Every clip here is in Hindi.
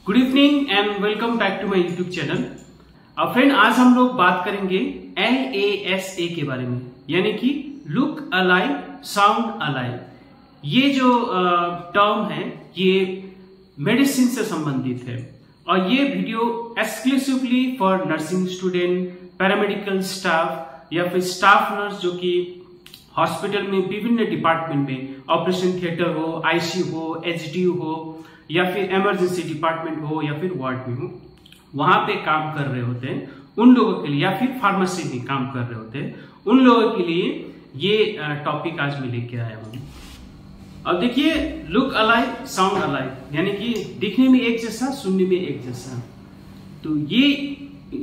Good evening and welcome back to my YouTube channel. Friend, आज हम लोग बात करेंगे LASA के बारे में, यानी कि लुक अलाइक साउंड अलाइक। ये जो टर्म है ये मेडिसिन से संबंधित है और ये video exclusively for nursing student, paramedical staff या फिर स्टाफ नर्स जो कि हॉस्पिटल में विभिन्न डिपार्टमेंट में ऑपरेशन थिएटर हो, ICU हो, HDU हो या फिर इमरजेंसी डिपार्टमेंट हो या फिर वार्ड में हो, वहां पे काम कर रहे होते हैं उन लोगों के लिए, या फिर फार्मेसी में काम कर रहे होते हैं उन लोगों के लिए ये टॉपिक आज मैं लेके आया हूँ। अब देखिए, लुक अलाइक साउंड अलाइक, यानी कि दिखने में एक जैसा, सुनने में एक जैसा। तो ये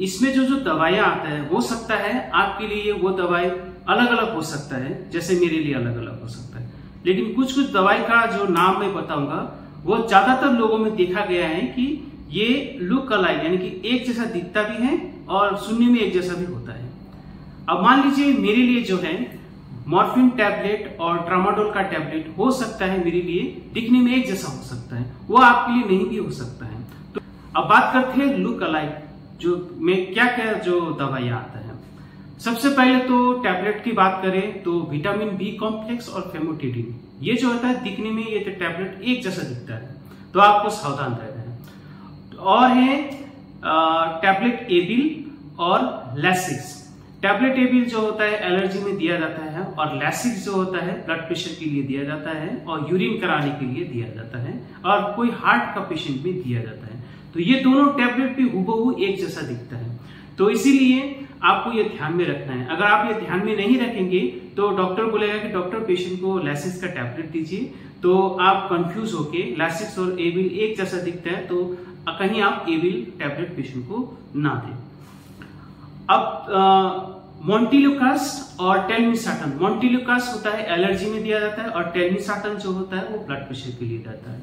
इसमें जो दवाइयां आता है, हो सकता है आपके लिए वो दवाई अलग अलग हो सकता है, जैसे मेरे लिए अलग अलग हो सकता है, लेकिन कुछ कुछ दवाई का जो नाम मैं बताऊंगा वो ज्यादातर लोगों में देखा गया है कि ये लुक अलाइक, यानी कि एक जैसा दिखता भी है और सुनने में एक जैसा भी होता है। अब मान लीजिए मेरे लिए जो है मॉर्फिन टैबलेट और ट्रामाडोल का टैबलेट हो सकता है मेरे लिए दिखने में एक जैसा हो सकता है, वो आपके लिए नहीं भी हो सकता है। तो अब बात करते हैं लुक अलाइक जो में क्या क्या जो दवाइयां आता है। सबसे पहले तो टैबलेट की बात करें तो विटामिन बी कॉम्प्लेक्स और फेमोटिडिन, ये जो होता है दिखने में ये तो टैबलेट एक जैसा दिखता है, तो आपको सावधान रहना है। और है टैबलेट एबिल और लैसिक्स। टैबलेट एबिल जो होता है एलर्जी में दिया जाता है और लैसिक्स जो होता है ब्लड प्रेशर के लिए दिया जाता है और यूरिन कराने के लिए दिया जाता है और कोई हार्ट का पेशेंट में दिया जाता है। तो ये दोनों टैबलेट भी हूबहू एक जैसा दिखता है, तो इसीलिए आपको ये ध्यान में रखना है। अगर आप ये ध्यान में नहीं रखेंगे तो डॉक्टर बोलेगा कि डॉक्टर पेशेंट को लैसिक्स का टैबलेट दीजिए, तो आप कंफ्यूज होके लैसिक्स और एबिल एक जैसा दिखता है तो कहीं आप एबिल टैबलेट पेशेंट को ना दें। अब मोंटेलुकास्ट और टेलमिसार्टन। मोंटेलुकास्ट होता है एलर्जी में दिया जाता है और टेलमिसार्टन जो होता है वो ब्लड प्रेशर के लिए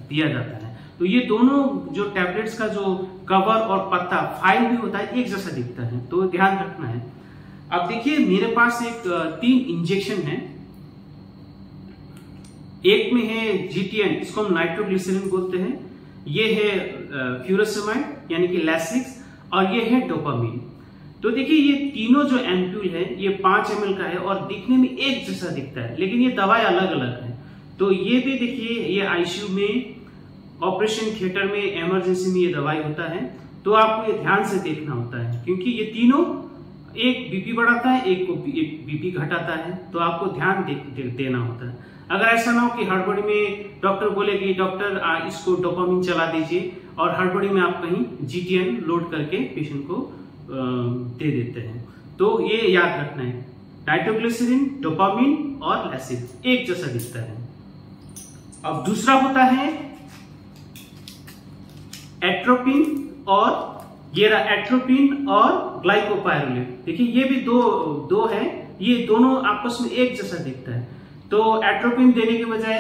दिया जाता है। तो ये दोनों जो टैबलेट्स का जो कवर और पत्ता फाइल भी होता है एक जैसा दिखता है, तो ध्यान रखना है। अब देखिए मेरे पास एक 3 इंजेक्शन है। एक में है GTN, इसको हम नाइट्रोग्लिसरीन बोलते हैं, ये है फ्यूरोसेमाइड यानी कि लैसिक्स, और ये है डोपामिन। तो देखिए ये तीनों जो एम्पूल है ये 5 ml का है और दिखने में एक जैसा दिखता है, लेकिन ये दवाई अलग अलग है। तो ये भी देखिए ये ICU में, ऑपरेशन थिएटर में, इमरजेंसी में ये दवाई होता है, तो आपको ये ध्यान से देखना होता है क्योंकि ये तीनों एक BP बढ़ाता है, एक BP घटाता है, तो आपको ध्यान देना होता है। अगर ऐसा ना हो कि हड़बड़ी में डॉक्टर बोले कि डॉक्टर इसको डोपामिन चला दीजिए और हड़बड़ी में आप कहीं GTN लोड करके पेशेंट को दे देते हैं, तो ये याद रखना है। नाइट्रोग्लिसरीन, डोपामिन और लैसिक्स एक जैसा दिखता है। अब दूसरा होता है एट्रोपिन और ग्लाइकोपाइरोलेट। देखिए ये भी दो है, ये दोनों आपस में एक जैसा दिखता है, तो एट्रोपिन देने के बजाय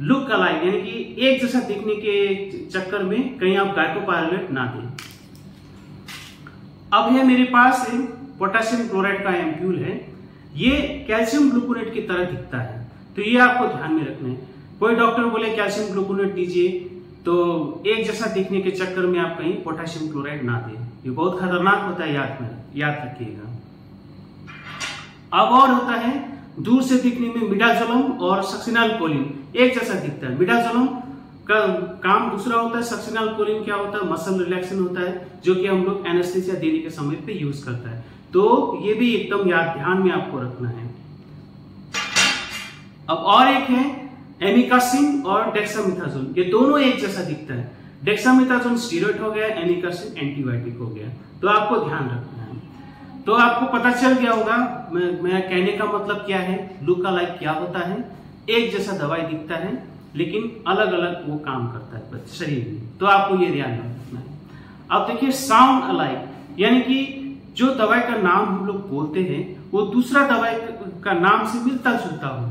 लुक अलाइक यानी कि एक जैसा दिखने के चक्कर में कहीं आप ग्लाइकोपाइरोलेट ना दें। अब है मेरे पास पोटेशियम क्लोराइड का एम्पूल है, ये कैल्शियम ग्लूकोनेट की तरह दिखता है, तो ये आपको ध्यान में रखना है। कोई डॉक्टर बोले कैल्शियम ग्लूकोनेट दीजिए, तो एक जैसा दिखने के चक्कर में आप कहीं पोटेशियम क्लोराइड ना दें, ये बहुत खतरनाक होता है, याद रखिएगा। अब और होता है दूर से दिखने में मिडाजोलम और सक्सिनाल्कोलिन एक जैसा दिखता है। मिडाजोलम का काम दूसरा होता है, सक्सिनाल्कोलिन क्या होता है, मसल रिलैक्सेशन होता है, जो कि हम लोग एनेस्थीसिया देने के समय पे यूज करता है, तो ये भी एकदम ध्यान में आपको रखना है। अब और एक है एमिकासिन और डेक्सामेथासोन, ये दोनों एक जैसा दिखता है। डेक्सामेथासोन स्टीरॉइड हो गया, एमिकासिन एंटीबायोटिक हो गया, तो आपको ध्यान रखना है। तो आपको पता चल गया होगा मैं कहने का मतलब क्या है, लुक अलाइक क्या होता है। एक जैसा दवाई दिखता है लेकिन अलग अलग वो काम करता है शरीर में, तो आपको ये ध्यान रखना है। अब देखिए साउंड अलाइक, यानी कि जो दवाई का नाम हम लोग बोलते हैं वो दूसरा दवाई का नाम से मिलता जुलता हो,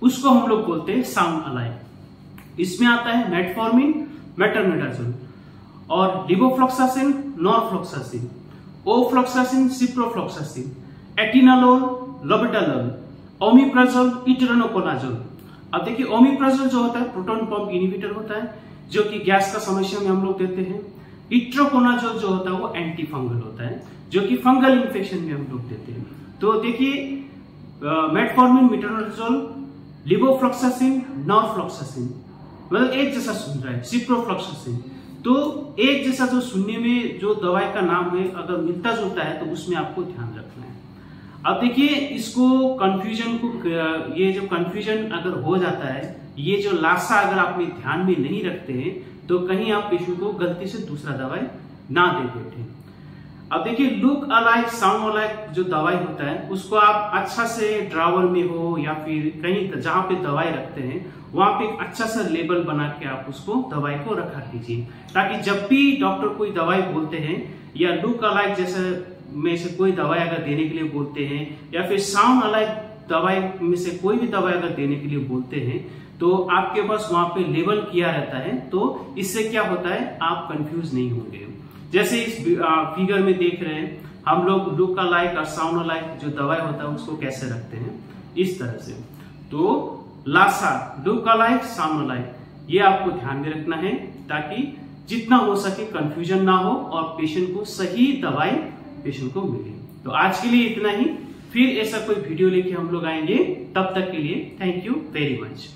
उसको हम लोग बोलते हैं साउंड अलाइक। इसमें आता है मेटफॉर्मिन, मेट्रोनिडाजोल और लिवोफ्लॉक्सासिन, नॉरफ्लॉक्सासिन, ओफ्लॉक्सासिन, सिप्रोफ्लॉक्सासिन, एटिनालोल, लोबेटालोल, ओमिप्राजोल, इट्रानोकोनाजोल। अब देखिए ओमिप्राजोल जो होता है प्रोटॉन पंप इनहिबिटर होता है, जो कि गैस का समस्या में हम लोग देते हैं। इट्रोकोनाजोल जो होता है वो एंटी फंगल होता है, जो कि फंगल इन्फेक्शन में हम लोग देते हैं। तो देखिए मेटफॉर्मिन, मेट्रोनिडाजोल, लिवोफ्लॉक्सासिन, नॉरफ्लॉक्सासिन, मतलब एक जैसा सुन रहा है, सिप्रोफ्लॉक्सासिन। तो एक जैसा जो सुनने में जो दवाई का नाम है अगर मिलता जुलता है तो उसमें आपको ध्यान रखना है। अब देखिए इसको कंफ्यूजन को, ये जो कंफ्यूजन अगर हो जाता है, ये जो लासा अगर आप में ध्यान में नहीं रखते हैं तो कहीं आप पेशेंट को गलती से दूसरा दवाई ना दे बैठे। अब देखिए लुक अलाइक साउंड अलाइक जो दवाई होता है उसको आप अच्छा से ड्रावर में हो या फिर कहीं जहां पे दवाई रखते हैं वहां पे एक अच्छा सा लेबल बना के आप उसको दवाई को रखा कीजिए, ताकि जब भी डॉक्टर कोई दवाई बोलते हैं या लुक अलाइक जैसे में से कोई दवाई अगर देने के लिए बोलते हैं या फिर साउंड अलाइक दवाई में से कोई भी दवाई अगर देने के लिए बोलते हैं तो आपके पास वहां पे लेबल किया रहता है। तो इससे क्या होता है, आप कंफ्यूज नहीं होंगे। जैसे इस फिगर में देख रहे हैं हम लोग लुक अलाइक और साउंड अलाइक जो दवाई होता है उसको कैसे रखते हैं, इस तरह से। तो लासा, लुक अलाइक, साउंड अलाइक, ये आपको ध्यान में रखना है ताकि जितना हो सके कंफ्यूजन ना हो और पेशेंट को सही दवाई पेशेंट को मिले। तो आज के लिए इतना ही, फिर ऐसा कोई वीडियो लेके हम लोग आएंगे। तब तक के लिए थैंक यू वेरी मच।